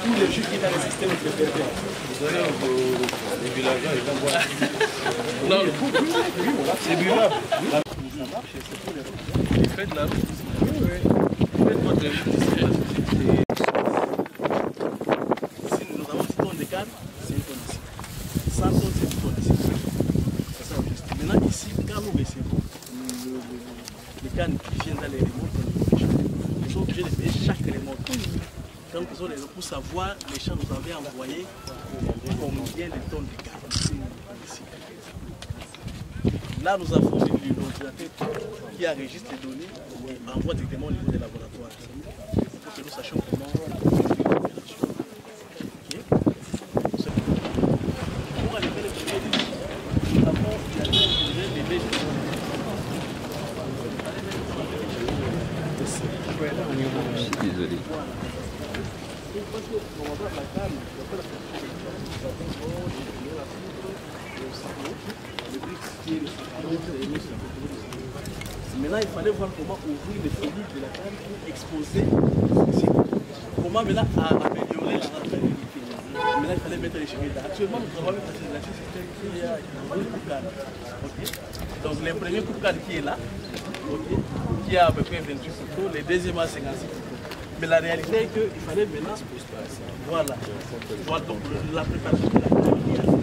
Tous les jus qui dans le système de PPP. Vous allez les villageois, ils vont voir. Non, c'est buvable. Ça marche, c'est pour les routes. Ils faites la route. Oui. Faites votre route. Ici, nous avons 6 tonnes de canne, c'est une tonne ici. 100 tonnes, c'est une tonne ici. C'est ça, juste. Maintenant, ici, quand nous recevons les cannes qui viennent dans les remorques, nous sommes obligés de payer chaque remorque. Donc, pour savoir, les champs nous avaient envoyé combien de tonnes de canne ici. Là, nous avons l'ordinateur qui enregistre les données et envoie directement au niveau des laboratoires. Pour que nous sachions comment l'opération. Pour aller faire les premiers, nous avons les bébés. Désolé. Maintenant, il fallait voir comment ouvrir les feuilles de la canne pour exposer comment maintenant améliorer la rentabilité. Maintenant, il fallait mettre les chemins là. Actuellement, nous travaillons avec la système qui a une coupe canne. Donc, le premier coupe canne qui est là, qui a à peu près 28 photos, le deuxième à 56 photos. Mais la réalité est qu'il fallait maintenant voilà. Donc la préparation de la canne.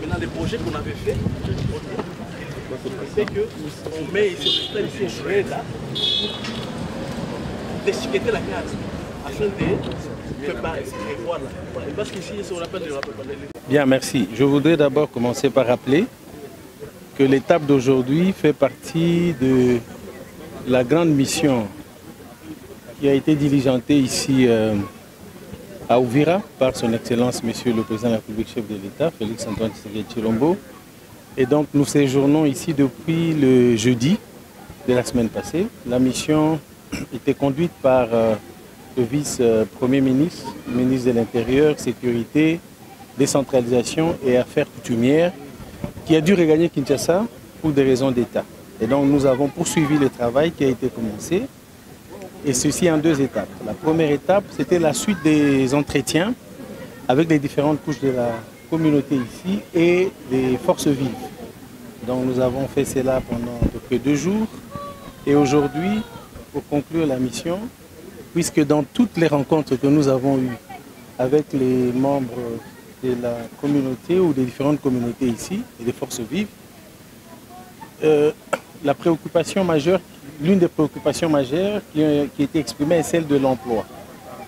Maintenant, les projets qu'on avait fait, c'est qu'on met ici là pour déchiqueter la canne afin de préparer. Et voilà. Parce qu'ici, on appelle de la préparation. Bien, merci. Je voudrais d'abord commencer par rappeler que l'étape d'aujourd'hui fait partie de la grande mission qui a été diligentée ici à Uvira par son Excellence Monsieur le Président de la République, chef de l'État, Félix Antoine Tshisekedi Tshilombo. Et donc nous séjournons ici depuis le jeudi de la semaine passée. La mission était conduite par le vice-premier ministre, ministre de l'Intérieur, Sécurité, Décentralisation et Affaires coutumières, qui a dû regagner Kinshasa pour des raisons d'État. Et donc nous avons poursuivi le travail qui a été commencé, et ceci en 2 étapes. La première étape, c'était la suite des entretiens avec les différentes couches de la communauté ici et les forces vives. Donc nous avons fait cela pendant à peu près 2 jours. Et aujourd'hui, pour conclure la mission, puisque dans toutes les rencontres que nous avons eues avec les membres de la communauté ou des différentes communautés ici et des forces vives, la préoccupation majeure, l'une des préoccupations majeures qui a été exprimée est celle de l'emploi.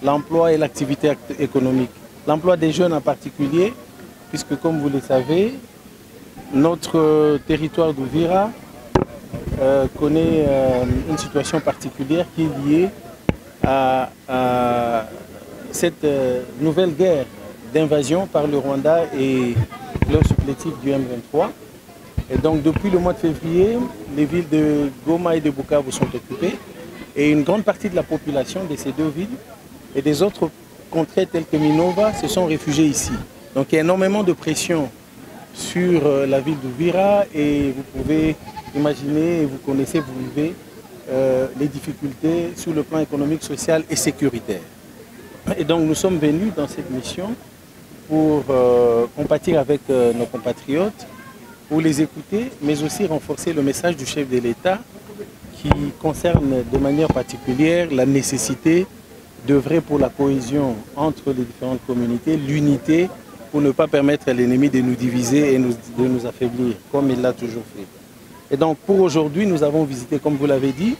L'emploi et l'activité économique. L'emploi des jeunes en particulier, puisque comme vous le savez, notre territoire d'Uvira connaît une situation particulière qui est liée à cette nouvelle guerre d'invasion par le Rwanda et leur supplétif du M23. Et donc depuis le mois de février, les villes de Goma et de Bukavu sont occupées et une grande partie de la population de ces 2 villes et des autres contrées telles que Minova se sont réfugiés ici. Donc il y a énormément de pression sur la ville d'Uvira et vous pouvez imaginer, et vous connaissez, vous vivez les difficultés sur le plan économique, social et sécuritaire. Et donc nous sommes venus dans cette mission pour compatir avec nos compatriotes, pour les écouter, mais aussi renforcer le message du chef de l'État qui concerne de manière particulière la nécessité d'œuvrer pour la cohésion entre les différentes communautés, l'unité, pour ne pas permettre à l'ennemi de nous diviser et de nous affaiblir, comme il l'a toujours fait. Et donc pour aujourd'hui, nous avons visité, comme vous l'avez dit,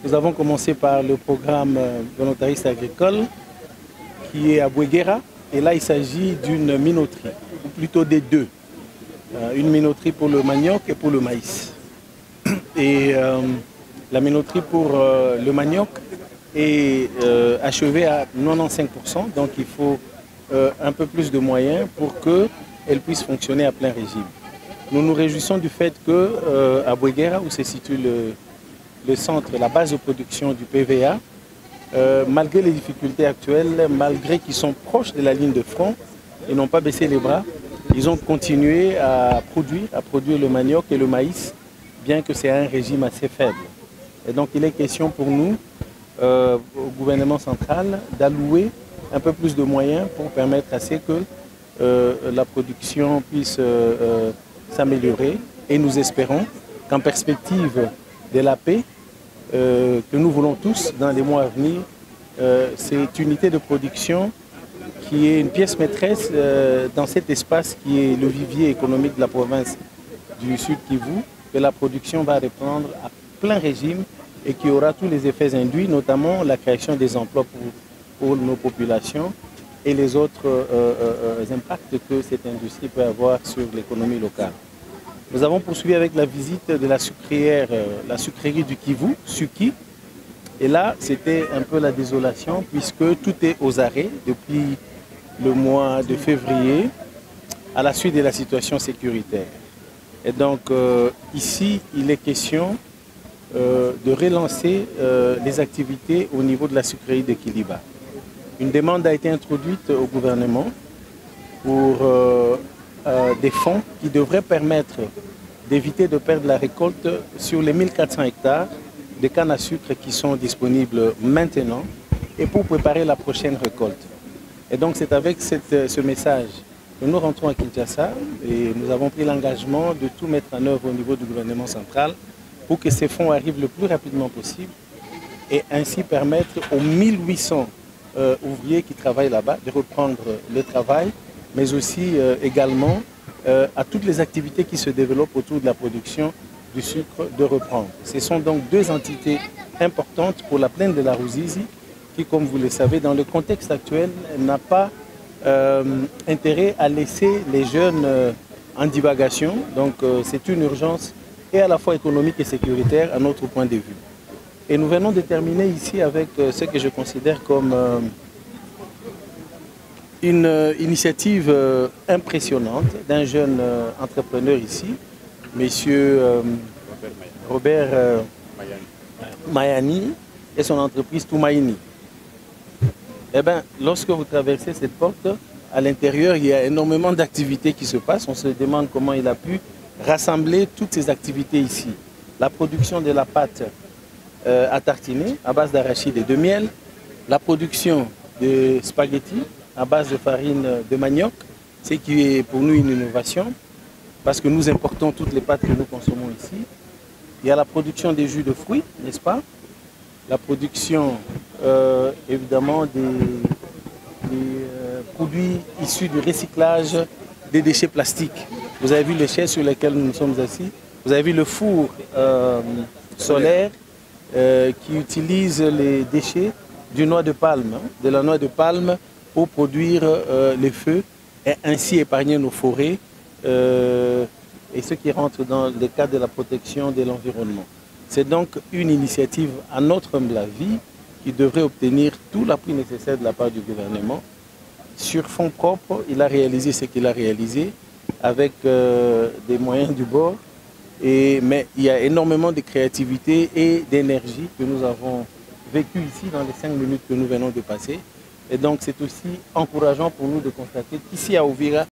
nous avons commencé par le programme volontariste agricole qui est à Bouéguera. Et là, il s'agit d'une minoterie, ou plutôt des 2. une minoterie pour le manioc et pour le maïs. Et la minoterie pour le manioc est achevée à 95%, donc il faut un peu plus de moyens pour qu'elle puisse fonctionner à plein régime. Nous nous réjouissons du fait qu'à Bouéguera, où se situe le centre, la base de production du PVA, malgré les difficultés actuelles, malgré qu'ils sont proches de la ligne de front, ils n'ont pas baissé les bras, ils ont continué à produire le manioc et le maïs, bien que c'est un régime assez faible. Et donc il est question pour nous, au gouvernement central, d'allouer un peu plus de moyens pour permettre à ce que la production puisse s'améliorer. Et nous espérons qu'en perspective de la paix que nous voulons tous dans les mois à venir, cette unité de production qui est une pièce maîtresse dans cet espace qui est le vivier économique de la province du Sud Kivu, que la production va reprendre à plein régime et qui aura tous les effets induits, notamment la création des emplois pour nos populations et les autres impacts que cette industrie peut avoir sur l'économie locale. Nous avons poursuivi avec la visite de la sucrière, la sucrerie du Kivu, Suki. Et là, c'était un peu la désolation puisque tout est aux arrêts depuis le mois de février à la suite de la situation sécuritaire. Et donc ici, il est question de relancer les activités au niveau de la sucrerie de Kiliba. Une demande a été introduite au gouvernement pour des fonds qui devraient permettre d'éviter de perdre la récolte sur les 1400 hectares de canne à sucre qui sont disponibles maintenant et pour préparer la prochaine récolte. Et donc c'est avec ce message que nous rentrons à Kinshasa et nous avons pris l'engagement de tout mettre en œuvre au niveau du gouvernement central pour que ces fonds arrivent le plus rapidement possible et ainsi permettre aux 1800 ouvriers qui travaillent là-bas de reprendre le travail, mais aussi également à toutes les activités qui se développent autour de la production du sucre de reprendre. Ce sont donc deux entités importantes pour la plaine de la Ruzizi qui, comme vous le savez, dans le contexte actuel, n'a pas intérêt à laisser les jeunes en divagation. Donc c'est une urgence et à la fois économique et sécuritaire à notre point de vue. Et nous venons de terminer ici avec ce que je considère comme une initiative impressionnante d'un jeune entrepreneur ici, monsieur Robert Mayani et son entreprise Toumaini. Eh bien, lorsque vous traversez cette porte, à l'intérieur, il y a énormément d'activités qui se passent. On se demande comment il a pu rassembler toutes ces activités ici. La production de la pâte à tartiner à base d'arachide et de miel, la production de spaghettis à base de farine de manioc, ce qui est pour nous une innovation, parce que nous importons toutes les pâtes que nous consommons ici. Il y a la production des jus de fruits, n'est-ce pas? La production, évidemment, des produits issus du recyclage des déchets plastiques. Vous avez vu les chaises sur lesquelles nous nous sommes assis. Vous avez vu le four solaire qui utilise les déchets du noix de palme, de la noix de palme pour produire les feux et ainsi épargner nos forêts et ce qui rentre dans le cadre de la protection de l'environnement. C'est donc une initiative, à notre humble avis, qui devrait obtenir tout l'appui nécessaire de la part du gouvernement. Sur fonds propres, il a réalisé ce qu'il a réalisé avec des moyens du bord. Mais il y a énormément de créativité et d'énergie que nous avons vécu ici dans les 5 minutes que nous venons de passer. Et donc c'est aussi encourageant pour nous de constater qu'ici à Uvira,